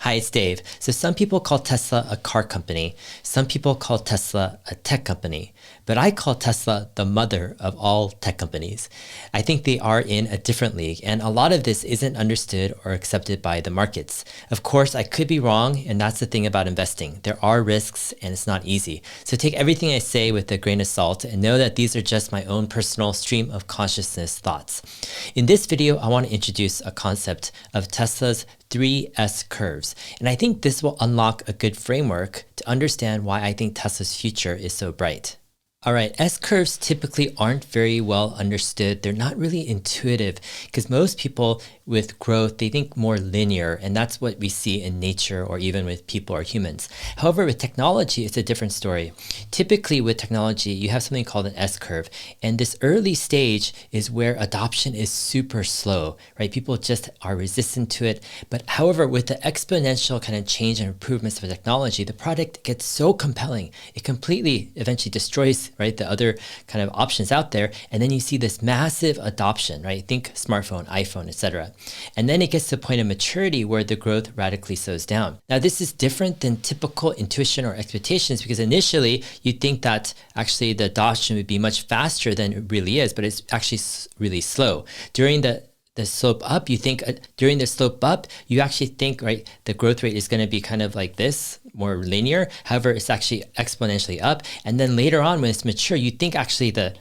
Hi, it's Dave. So some people call Tesla a car company. Some people call Tesla a tech company. But I call Tesla the mother of all tech companies. I think they are in a different league, and a lot of this isn't understood or accepted by the markets. Of course, I could be wrong, and that's the thing about investing. There are risks, and it's not easy. So take everything I say with a grain of salt and know that these are just my own personal stream of consciousness thoughts. In this video, I want to introduce a concept of Tesla's 3 S curves. And I think this will unlock a good framework to understand why I think Tesla's future is so bright. All right, S curves typically aren't very well understood. They're not really intuitive because most people with growth, they think more linear, and that's what we see in nature or even with people or humans. However, with technology, it's a different story. Typically with technology, you have something called an S curve, and this early stage is where adoption is super slow, right? People just are resistant to it. But however, with the exponential kind of change and improvements of technology, the product gets so compelling, it completely eventually destroys, right, the other kind of options out there. And then you see this massive adoption, right? Think smartphone, iPhone, etc. And then it gets to a point of maturity where the growth radically slows down. Now, this is different than typical intuition or expectations because initially you think that actually the adoption would be much faster than it really is, but it's actually really slow. During the slope up, you think during the slope up, you actually think, right, the growth rate is going to be kind of like this, more linear. However, it's actually exponentially up. And then later on, when it's mature, you think actually the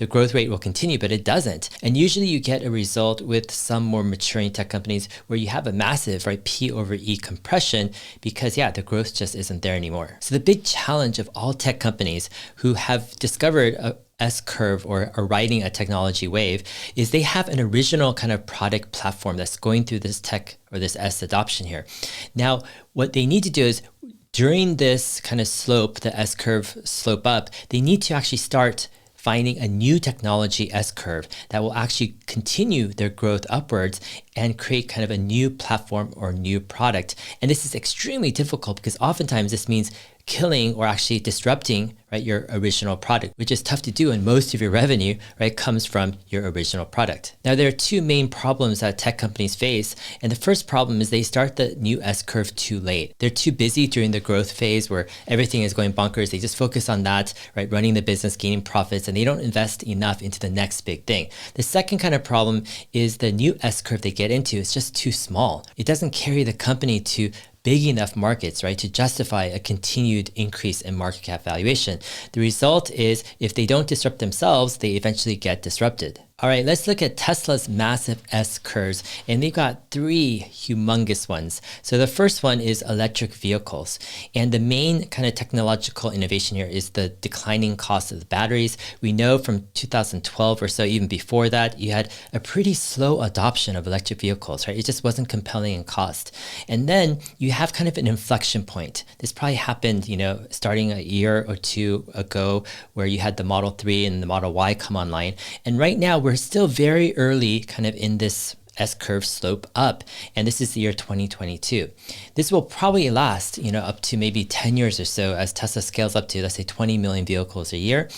growth rate will continue, but it doesn't. And usually you get a result with some more maturing tech companies where you have a massive, right, P over E compression because, yeah, the growth just isn't there anymore. So the big challenge of all tech companies who have discovered a S-curve or are riding a technology wave is they have an original kind of product platform that's going through this tech or this S adoption here. Now, what they need to do is during this kind of slope, the S-curve slope up, they need to actually start finding a new technology S-curve that will actually continue their growth upwards and create kind of a new platform or new product. And this is extremely difficult because oftentimes this means killing or actually disrupting, right, your original product, which is tough to do, and most of your revenue, right, comes from your original product. Now, there are two main problems that tech companies face, and the first problem is they start the new S-curve too late. They're too busy during the growth phase where everything is going bonkers. They just focus on that, right, running the business, gaining profits, and they don't invest enough into the next big thing. The second kind of problem is the new S-curve they get into is just too small. It doesn't carry the company to big enough markets, right, to justify a continued increase in market cap valuation. The result is if they don't disrupt themselves, they eventually get disrupted. All right, let's look at Tesla's massive S curves, and they've got 3 humongous ones. So the first one is electric vehicles, and the main kind of technological innovation here is the declining cost of the batteries. We know from 2012 or so, even before that, you had a pretty slow adoption of electric vehicles, right? It just wasn't compelling in cost. And then you have kind of an inflection point. This probably happened, starting a year or two ago where you had the Model 3 and the Model Y come online. And right now, we're still very early kind of in this S-curve slope up, and this is the year 2022. This will probably last, up to maybe 10 years or so as Tesla scales up to, let's say, 20 million vehicles a year.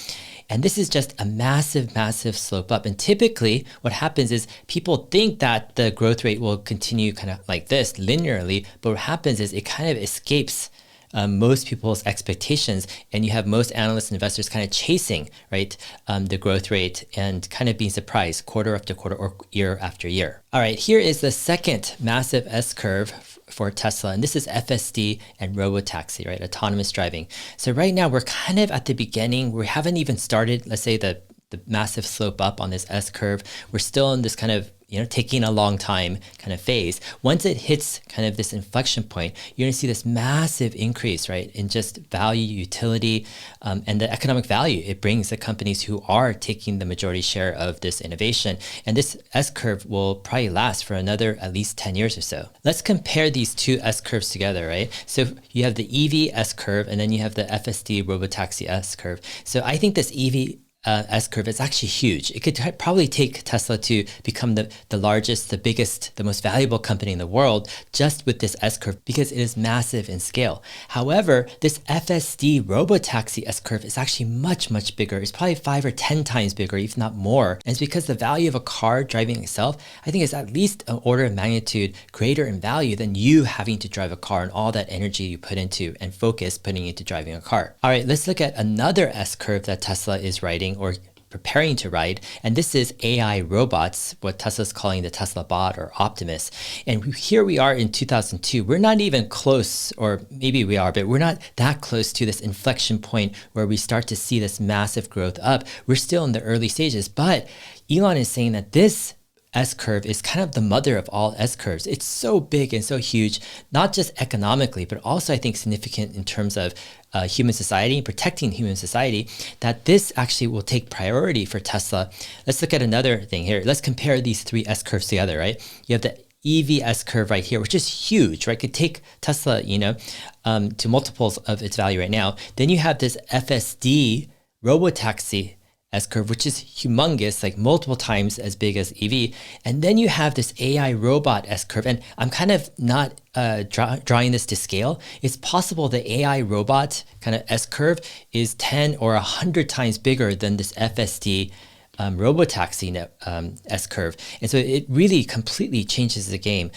And this is just a massive, massive slope up. And typically what happens is people think that the growth rate will continue kind of like this linearly, but what happens is it kind of escapes most people's expectations, and you have most analysts and investors kind of chasing, right, the growth rate and kind of being surprised quarter after quarter or year after year. All right, here is the second massive S-curve for Tesla, and this is FSD and robotaxi, right, autonomous driving. So right now we're kind of at the beginning. We haven't even started, let's say, the massive slope up on this S-curve. We're still in this kind of taking a long time kind of phase. Once it hits kind of this inflection point, you're going to see this massive increase, right, in just value, utility, and the economic value it brings the companies who are taking the majority share of this innovation. And this S-curve will probably last for another at least 10 years or so. Let's compare these two S-curves together, right? So you have the EV S-curve, and then you have the FSD robotaxi S-curve. So I think this EV S-curve is actually huge. It could probably take Tesla to become the largest, the biggest, the most valuable company in the world just with this S-curve because it is massive in scale. However, this FSD robotaxi S-curve is actually much, much bigger. It's probably 5 or 10 times bigger, if not more. And it's because the value of a car driving itself, I think, is at least an order of magnitude greater in value than you having to drive a car and all that energy you put into and focus putting into driving a car. All right, let's look at another S-curve that Tesla is riding or preparing to ride, and this is AI robots, what Tesla's calling the Tesla bot or Optimus. And here we are in 2002. We're not even close, or maybe we are, but we're not that close to this inflection point where we start to see this massive growth up. We're still in the early stages, but Elon is saying that this S-curve is kind of the mother of all S-curves. It's so big and so huge, not just economically, but also I think significant in terms of human society, protecting human society, that this actually will take priority for Tesla. Let's look at another thing here. Let's compare these three S-curves together, right? You have the EV S-curve right here, which is huge, right? Could take Tesla, to multiples of its value right now. Then you have this FSD robotaxi S-curve, which is humongous, like multiple times as big as EV. And then you have this AI robot S-curve. And I'm kind of not drawing this to scale. It's possible the AI robot kind of S-curve is 10 or 100 times bigger than this FSD robotaxi S-curve. And so it really completely changes the game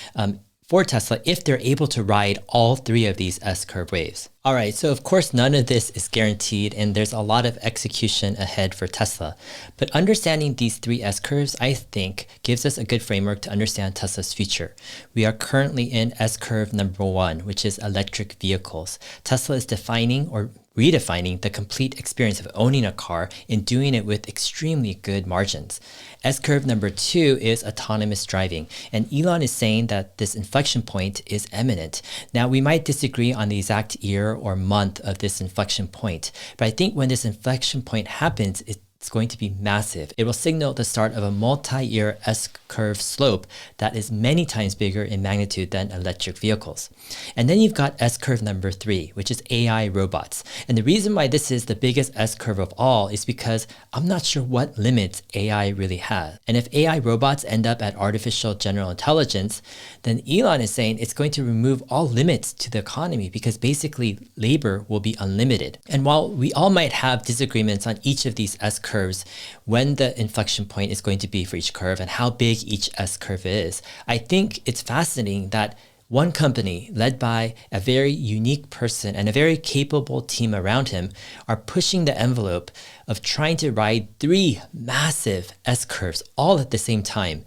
for Tesla if they're able to ride all three of these S-curve waves. All right, so of course, none of this is guaranteed and there's a lot of execution ahead for Tesla. But understanding these three S-curves, I think, gives us a good framework to understand Tesla's future. We are currently in S-curve number 1, which is electric vehicles. Tesla is defining or redefining the complete experience of owning a car and doing it with extremely good margins. S-curve number 2 is autonomous driving, and Elon is saying that this inflection point is imminent. Now, we might disagree on the exact year or month of this inflection point, but I think when this inflection point happens, it's going to be massive. It will signal the start of a multi-year S-curve slope that is many times bigger in magnitude than electric vehicles. And then you've got S-curve number 3, which is AI robots. And the reason why this is the biggest S-curve of all is because I'm not sure what limits AI really has. And if AI robots end up at artificial general intelligence, then Elon is saying it's going to remove all limits to the economy because basically labor will be unlimited. And while we all might have disagreements on each of these S-curves, when the inflection point is going to be for each curve and how big each S-curve is, I think it's fascinating that one company led by a very unique person and a very capable team around him are pushing the envelope of trying to ride 3 massive S-curves all at the same time.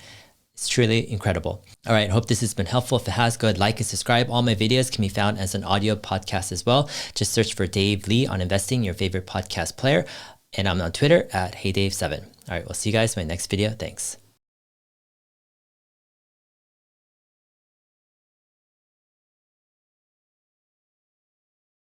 It's truly incredible. All right, hope this has been helpful. If it has, go ahead, like and subscribe. All my videos can be found as an audio podcast as well. Just search for Dave Lee on Investing, your favorite podcast player. And I'm on Twitter at HeyDave7. All right, we'll see you guys in my next video. Thanks.